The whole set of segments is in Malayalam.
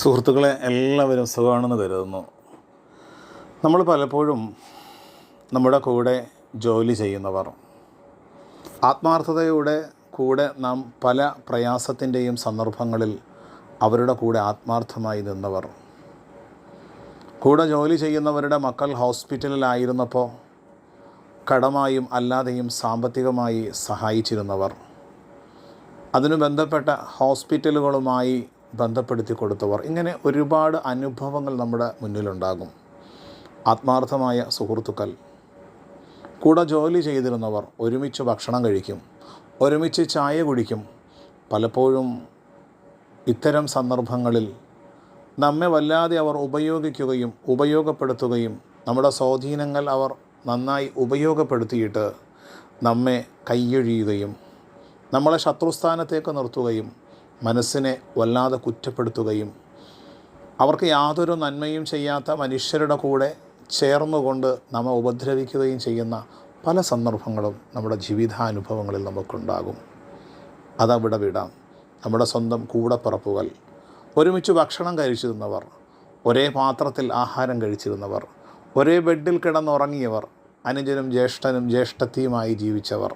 സുഹൃത്തുക്കളെ, എല്ലാവരും സുഖമാണെന്ന് കരുതുന്നു. നമ്മൾ പലപ്പോഴും നമ്മുടെ കൂടെ ജോലി ചെയ്യുന്നവർ, ആത്മാർത്ഥതയുടെ കൂടെ നാം പല പ്രയാസത്തിൻ്റെയും സന്ദർഭങ്ങളിൽ അവരുടെ കൂടെ ആത്മാർത്ഥമായി നിന്നവർ, കൂടെ ജോലി ചെയ്യുന്നവരുടെ മക്കൾ ഹോസ്പിറ്റലിലായിരുന്നപ്പോൾ കടമായും അല്ലാതെയും സാമ്പത്തികമായി സഹായിച്ചിരുന്നവർ, അതിനു ബന്ധപ്പെട്ട ഹോസ്പിറ്റലുകളുമായി ബന്ധപ്പെടുത്തി കൊടുത്തവർ, ഇങ്ങനെ ഒരുപാട് അനുഭവങ്ങൾ നമ്മുടെ മുന്നിലുണ്ടാകും. ആത്മാർത്ഥമായ സുഹൃത്തുക്കൾ, കൂടെ ജോലി ചെയ്തിരുന്നവർ, ഒരുമിച്ച് ഭക്ഷണം കഴിക്കും, ഒരുമിച്ച് ചായ കുടിക്കും. പലപ്പോഴും ഇത്തരം സന്ദർഭങ്ങളിൽ നമ്മെ വല്ലാതെ അവർ ഉപയോഗപ്പെടുത്തുകയും നമ്മുടെ സ്വാധീനങ്ങൾ അവർ നന്നായി ഉപയോഗപ്പെടുത്തിയിട്ട് നമ്മെ കൈയൊഴിയുകയും നമ്മളെ ശത്രുസ്ഥാനത്തേക്ക് നിർത്തുകയും മനസ്സിനെ വല്ലാതെ കുറ്റപ്പെടുത്തുകയും അവർക്ക് യാതൊരു നന്മയും ചെയ്യാത്ത മനുഷ്യരുടെ കൂടെ ചേർന്നുകൊണ്ട് നമ്മെ ഉപദ്രവിക്കുകയും ചെയ്യുന്ന പല സന്ദർഭങ്ങളും നമ്മുടെ ജീവിതാനുഭവങ്ങളിൽ നമുക്കുണ്ടാകും. അതവിടെ വിടാം. നമ്മുടെ സ്വന്തം കൂടപ്പിറപ്പുകൾ, ഒരുമിച്ച് ഭക്ഷണം കഴിച്ചിരുന്നവർ, ഒരേ പാത്രത്തിൽ ആഹാരം കഴിച്ചിരുന്നവർ, ഒരേ ബെഡിൽ കിടന്നുറങ്ങിയവർ, അനുജനും ജ്യേഷ്ഠനും ജ്യേഷ്ഠത്തിയുമായി ജീവിച്ചവർ,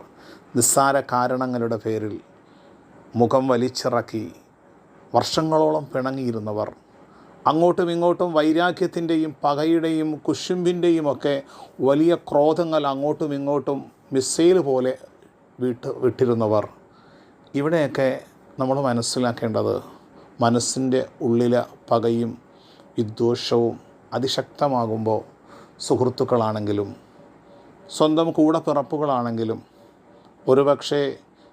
നിസ്സാര കാരണങ്ങളുടെ പേരിൽ മുഖം വലിച്ചിറക്കി വർഷങ്ങളോളം പിണങ്ങിയിരുന്നവർ, അങ്ങോട്ടും ഇങ്ങോട്ടും വൈരാഗ്യത്തിൻ്റെയും പകയുടെയും കുശുമ്പിൻ്റെയും ഒക്കെ വലിയ ക്രോധങ്ങൾ അങ്ങോട്ടും ഇങ്ങോട്ടും മിസൈൽ പോലെ വിട്ടിരുന്നവർ, ഇവിടെയൊക്കെ നമ്മൾ മനസ്സിലാക്കേണ്ടത് മനസ്സിൻ്റെ ഉള്ളിലെ പകയും വിദ്വേഷവും അതിശക്തമാകുമ്പോൾ സുഹൃത്തുക്കളാണെങ്കിലും സ്വന്തം കൂടപ്പിറപ്പുകളാണെങ്കിലും ഒരുപക്ഷെ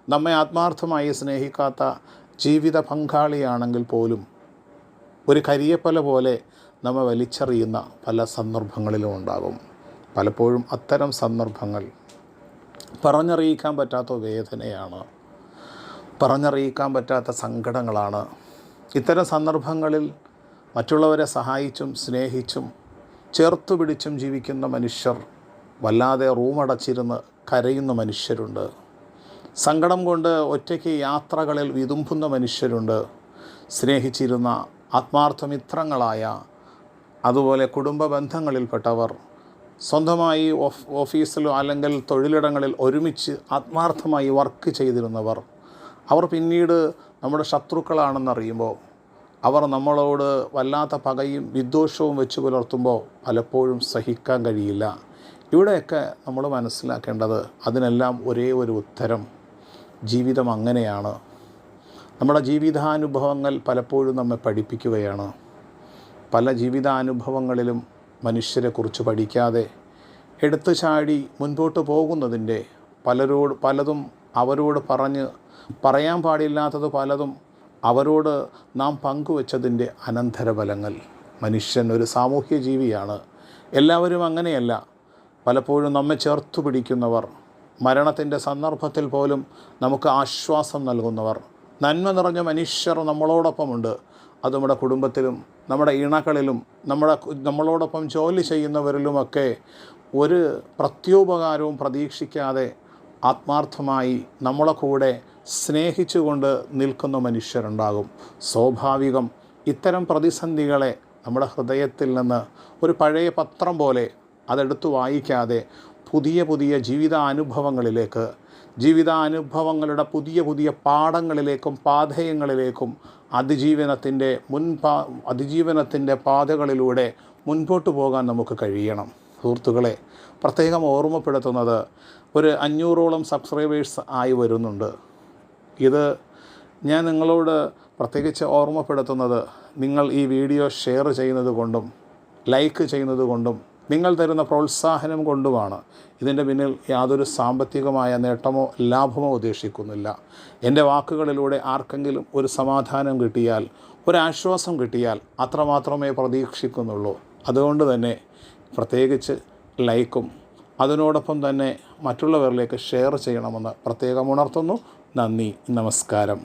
നമ്മെ ആത്മാർത്ഥമായി സ്നേഹിക്കാത്ത ജീവിത പങ്കാളിയാണെങ്കിൽ പോലും ഒരു കരിയപ്പല പോലെ നമ്മെ വലിച്ചെറിയുന്ന പല സന്ദർഭങ്ങളിലും ഉണ്ടാകും. പലപ്പോഴും അത്തരം സന്ദർഭങ്ങൾ പറഞ്ഞറിയിക്കാൻ പറ്റാത്ത വേദനയാണ്, പറഞ്ഞറിയിക്കാൻ പറ്റാത്ത സങ്കടങ്ങളാണ്. ഇത്തരം സന്ദർഭങ്ങളിൽ മറ്റുള്ളവരെ സഹായിച്ചും സ്നേഹിച്ചും ചേർത്തു പിടിച്ചും ജീവിക്കുന്ന മനുഷ്യർ, വല്ലാതെ റൂമടച്ചിരുന്ന് കരയുന്ന മനുഷ്യരുണ്ട്, സങ്കടം കൊണ്ട് ഒറ്റയ്ക്ക് യാത്രകളിൽ വിതുമ്പുന്ന മനുഷ്യരുണ്ട്, സ്നേഹിച്ചിരുന്ന ആത്മാർത്ഥമിത്രങ്ങളായ അതുപോലെ കുടുംബ ബന്ധങ്ങളിൽപ്പെട്ടവർ, സ്വന്തമായി ഓഫീസിലോ അല്ലെങ്കിൽ തൊഴിലിടങ്ങളിൽ ഒരുമിച്ച് ആത്മാർത്ഥമായി വർക്ക് ചെയ്തിരുന്നവർ, അവർ പിന്നീട് നമ്മുടെ ശത്രുക്കളാണെന്നറിയുമ്പോൾ അവർ നമ്മളോട് വല്ലാത്ത പകയും വിദ്വേഷവും വെച്ച് പുലർത്തുമ്പോൾ പലപ്പോഴും സഹിക്കാൻ കഴിയില്ല. ഇവിടെയൊക്കെ നമ്മൾ മനസ്സിലാക്കേണ്ടത് അതിനെല്ലാം ഒരേ ഒരു ഉത്തരം, ജീവിതം അങ്ങനെയാണ്. നമ്മുടെ ജീവിതാനുഭവങ്ങൾ പലപ്പോഴും നമ്മെ പഠിപ്പിക്കുകയാണ്. പല ജീവിതാനുഭവങ്ങളിലും മനുഷ്യരെക്കുറിച്ച് പഠിക്കാതെ എടുത്തു ചാടി മുൻപോട്ട് പോകുന്നതിൻ്റെ പലതും അവരോട് പറയാൻ പാടില്ലാത്തത് പലതും അവരോട് നാം പങ്കുവച്ചതിൻ്റെ അനന്തരഫലങ്ങൾ. മനുഷ്യൻ ഒരു സാമൂഹ്യ ജീവിയാണ്. എല്ലാവരും അങ്ങനെയല്ല. പലപ്പോഴും നമ്മെ ചേർത്തു പിടിക്കുന്നവർ, മരണത്തിൻ്റെ സന്ദർഭത്തിൽ പോലും നമുക്ക് ആശ്വാസം നൽകുന്നവർ, നന്മ നിറഞ്ഞ മനുഷ്യർ നമ്മളോടൊപ്പമുണ്ട്. അത് നമ്മുടെ കുടുംബത്തിലും നമ്മുടെ ഇണകളിലും നമ്മളോടൊപ്പം ജോലി ചെയ്യുന്നവരിലുമൊക്കെ ഒരു പ്രത്യുപകാരവും പ്രതീക്ഷിക്കാതെ ആത്മാർത്ഥമായി നമ്മളെ കൂടെ സ്നേഹിച്ചുകൊണ്ട് നിൽക്കുന്ന മനുഷ്യരുണ്ടാകും. സ്വാഭാവികം ഇത്തരം പ്രതിസന്ധികളെ നമ്മുടെ ഹൃദയത്തിൽ നിന്ന് ഒരു പഴയ പത്രം പോലെ അതെടുത്ത് വായിക്കാതെ പുതിയ ജീവിതാനുഭവങ്ങളിലേക്ക്, ജീവിതാനുഭവങ്ങളുടെ പുതിയ പാഠങ്ങളിലേക്കും പാഥേയങ്ങളിലേക്കും അതിജീവനത്തിൻ്റെ പാതകളിലൂടെ മുൻപോട്ട് പോകാൻ നമുക്ക് കഴിയണം. സുഹൃത്തുക്കളെ, പ്രത്യേകം ഓർമ്മപ്പെടുത്തുന്നത്, ഒരു 500ഓളം സബ്സ്ക്രൈബേഴ്സ് ആയി വരുന്നുണ്ട്. ഇത് ഞാൻ നിങ്ങളോട് പ്രത്യേകിച്ച് ഓർമ്മപ്പെടുത്തുന്നത്, നിങ്ങൾ ഈ വീഡിയോ ഷെയർ ചെയ്യുന്നത് കൊണ്ടും ലൈക്ക് ചെയ്യുന്നത് കൊണ്ടും നിങ്ങൾ തരുന്ന പ്രോത്സാഹനം കൊണ്ടുമാണ്. ഇതിൻ്റെ പിന്നിൽ യാതൊരു സാമ്പത്തികമായ നേട്ടമോ ലാഭമോ ഉദ്ദേശിക്കുന്നില്ല. എൻ്റെ വാക്കുകളിലൂടെ ആർക്കെങ്കിലും ഒരു സമാധാനം കിട്ടിയാൽ, ഒരാശ്വാസം കിട്ടിയാൽ അത്രമാത്രമേ പ്രതീക്ഷിക്കുന്നുള്ളൂ. അതുകൊണ്ട് തന്നെ പ്രത്യേകിച്ച് ലൈക്കും അതിനോടൊപ്പം തന്നെ മറ്റുള്ളവരിലേക്ക് ഷെയർ ചെയ്യണമെന്ന് പ്രത്യേകം ഉണർത്തുന്നു. നന്ദി, നമസ്കാരം.